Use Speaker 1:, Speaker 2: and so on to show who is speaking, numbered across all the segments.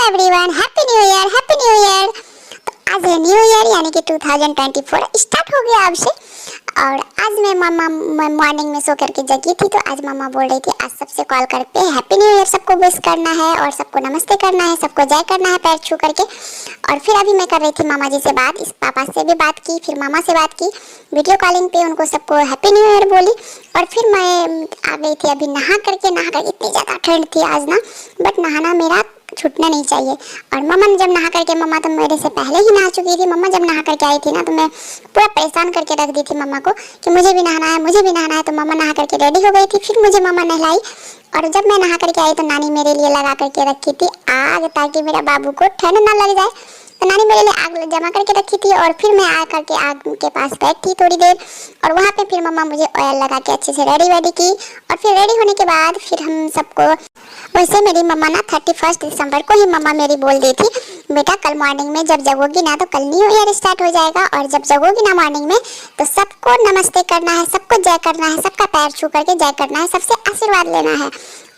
Speaker 1: Everyone, happy new year, happy new year. तो आज है न्यू ईयर यानी कि 2024 स्टार्ट हो गया अब से। और आज मैं मॉर्निंग में सो करके जगी थी, तो आज मम्मा बोल रही थी आज सबसे कॉल करके हैप्पी न्यू ईयर सबको विश करना है और सबको नमस्ते करना है, सबको जय करना है पैर छू करके। और फिर अभी मैं कर रही थी मामा जी से बात, इस पापा से भी बात की, फिर मामा से बात की, वीडियो कॉलिंग पे उनको सबको हैप्पी न्यू ईयर बोली। और फिर मैं आ गई थी अभी नहा करके इतनी ज़्यादा ठंड थी आज ना, बट नहाना मेरा छूटना नहीं चाहिए। और मम्मा ने जब नहा करके, मम्मा तो मेरे से पहले ही नहा चुकी थी, मम्मा जब नहा करके आई थी ना तो मैं पूरा परेशान करके रख दी थी मम्मा को कि मुझे भी नहाना है, मुझे भी नहाना है। तो मम्मा नहा करके रेडी हो गई थी, फिर मुझे मम्मा नहलाई। और जब मैं नहा करके आई तो नानी मेरे लिए लगा करके रखी थी आग, ताकि मेरा बाबू को ठंड ना लग जाए। तो नानी मेरे लिए आग जमा करके रखी थी और फिर मैं आ करके आग के पास बैठी थोड़ी देर। और वहाँ पे फिर मम्मा मुझे ऑयल लगा के अच्छे से रेडी की। और फिर रेडी होने के बाद फिर हम सबको, वैसे मेरी मम्मा ना 31 दिसंबर को ही मम्मा मेरी बोल दी थी बेटा कल मॉर्निंग में जब जगोगी ना तो कल न्यू ईयर स्टार्ट हो जाएगा, और जब जगोगी ना मॉर्निंग में तो सबको नमस्ते करना है, सबको जय करना है, सबका पैर छू करके जय करना है, सबसे आशीर्वाद लेना है।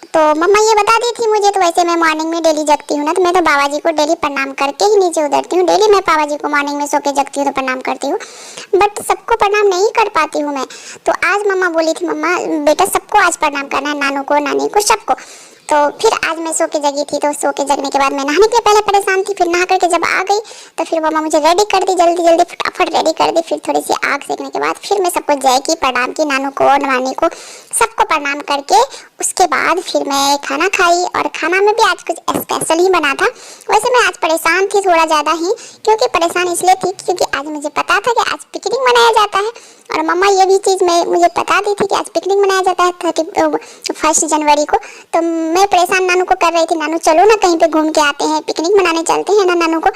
Speaker 1: तो मम्मा ये बता दी थी मुझे। तो वैसे मैं मॉर्निंग में डेली जगती हूँ ना, तो मैं तो बाबा जी को डेली प्रणाम करके ही नीचे उतरती हूँ। डेली मैं बाबा जी को मॉर्निंग में सो के जगती हूँ तो प्रणाम करती हूँ, बट सबको प्रणाम नहीं कर पाती हूँ मैं। तो आज मम्मा बोली थी मम्मा बेटा सबको आज प्रणाम करना है, नानू को, नानी को, सबको। तो फिर आज मैं सो के जगी थी, तो सो के जगने के बाद मैं नहाने के लिए पहले परेशान थी, फिर नहा करके जब आ गई तो फिर मम्मा मुझे रेडी कर दी, जल्दी जल्दी फटाफट रेडी कर दी। फिर थोड़ी सी आग सेकने के बाद फिर मैं सबको जय की, प्रणाम की, नानू को, नानी को, सबको प्रणाम करके उसके बाद फिर मैं खाना खाई। और खाना में भी आज कुछ स्पेशल ही बना था। वैसे मैं आज परेशान थी थोड़ा ज़्यादा ही, क्योंकि परेशान इसलिए थी क्योंकि आज मुझे पता था कि आज पिकनिक मनाया जाता है। और मम्मा ये भी चीज़ मुझे पता दी थी कि आज पिकनिक मनाया जाता है 31 जनवरी को। तो मैं परेशान नानू को कर रही थी, नानू चलो ना कहीं पे घूम के आते हैं, पिकनिक मनाने चलते हैं ना नानू को।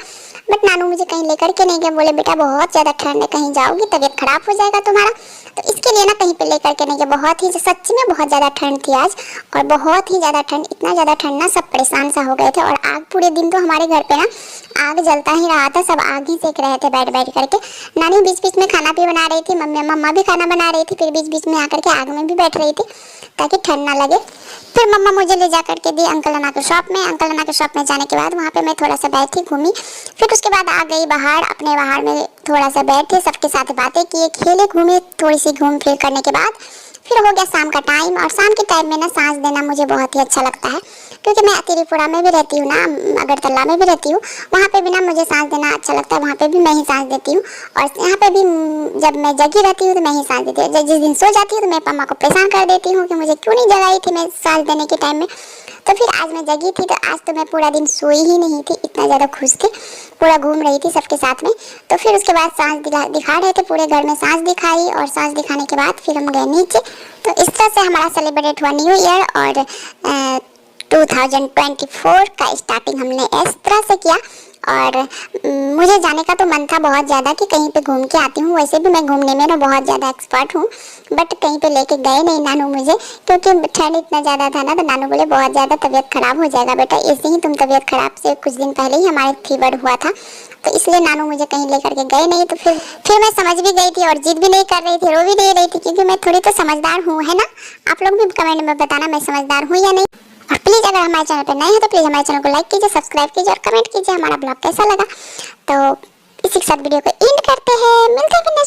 Speaker 1: बट नानू मुझे कहीं लेकर के नहीं गए, बोले बेटा बहुत ज़्यादा ठंड है, कहीं जाओगी तबीयत खराब हो जाएगा तुम्हारा। तो इसके लिए ना कहीं पे लेकर के नहीं गए। बहुत ही सच्ची में बहुत ज़्यादा ठंड थी आज, और बहुत ही ज़्यादा ठंड, इतना ज़्यादा ठंड ना सब परेशान सा हो गए थे। और आग पूरे दिन तो हमारे घर पे ना आग जलता ही रहा था, सब आग ही सेक रहे थे बैठ बैठ करके। नानी बीच बीच में खाना भी बना रही थी, मम्मा भी खाना बना रही थी, फिर बीच बीच में आकर के आग में भी बैठ रही थी ताकि ठंड ना लगे। फिर मम्मा मुझे ले जा करके दी अंकल अन्ना के शॉप में। अंकल अन्ना के शॉप में जाने के बाद वहाँ पे मैं थोड़ा सा बैठी, घूमी। फिर उसके बाद आ गई बाहर, अपने बाहर में थोड़ा सा बैठे, सबके साथ बातें किए, खेले, घूमे, थोड़ी सी घूम फिर करने के बाद फिर हो गया शाम का टाइम। और शाम के टाइम में ना सांस देना मुझे बहुत ही अच्छा लगता है, क्योंकि मैं त्रिपुरा में भी रहती हूँ ना, अगरतला में भी रहती हूँ। वहाँ पे भी ना मुझे सांस देना अच्छा लगता है, वहाँ पे भी मैं ही सांस देती हूँ। और यहाँ पे भी जब मैं जगी रहती हूँ तो मैं ही सांस देती हूँ। जिस दिन सो जाती हूँ तो मैं मम्मा को परेशान कर देती हूँ कि मुझे क्यों नहीं जगाई थी मैं सांस देने के टाइम में। तो फिर आज मैं जगी थी, तो आज तो मैं पूरा दिन सोई ही नहीं थी, इतना ज़्यादा खुश थी, पूरा घूम रही थी सबके साथ में। तो फिर उसके बाद सांस दिखा रहे थे, पूरे घर में सांस दिखाई। और सांस दिखाने के बाद फिर हम गए नीचे। तो इस तरह से हमारा सेलिब्रेट हुआ न्यू ईयर। और 2024 का स्टार्टिंग हमने इस तरह से किया। और मुझे जाने का तो मन था बहुत ज़्यादा कि कहीं पे घूम के आती हूँ। वैसे भी मैं घूमने में ना बहुत ज़्यादा एक्सपर्ट हूँ, बट कहीं पे लेके गए नहीं नानू मुझे, क्योंकि ठंड इतना ज़्यादा था ना। तो नानू बोले बहुत ज़्यादा तबीयत खराब हो जाएगा बेटा, ऐसे ही तुम तबीयत खराब से कुछ दिन पहले ही हमारे फीवर हुआ था, तो इसलिए नानू मुझे कहीं लेकर के गए नहीं। तो फिर मैं समझ भी गई थी और जिद भी नहीं कर रही थी, रो भी नहीं रही थी, क्योंकि मैं थोड़ी तो समझदार हूँ, है ना। आप लोग भी कमेंट में बताना मैं समझदार हूँ या नहीं। और प्लीज़ अगर हमारे चैनल पर नए हो तो प्लीज़ हमारे चैनल को लाइक कीजिए, सब्सक्राइब कीजिए और कमेंट कीजिए हमारा ब्लॉग कैसा लगा। तो इसी के साथ वीडियो को एंड करते हैं, मिलते हैं फिर नेक्स्ट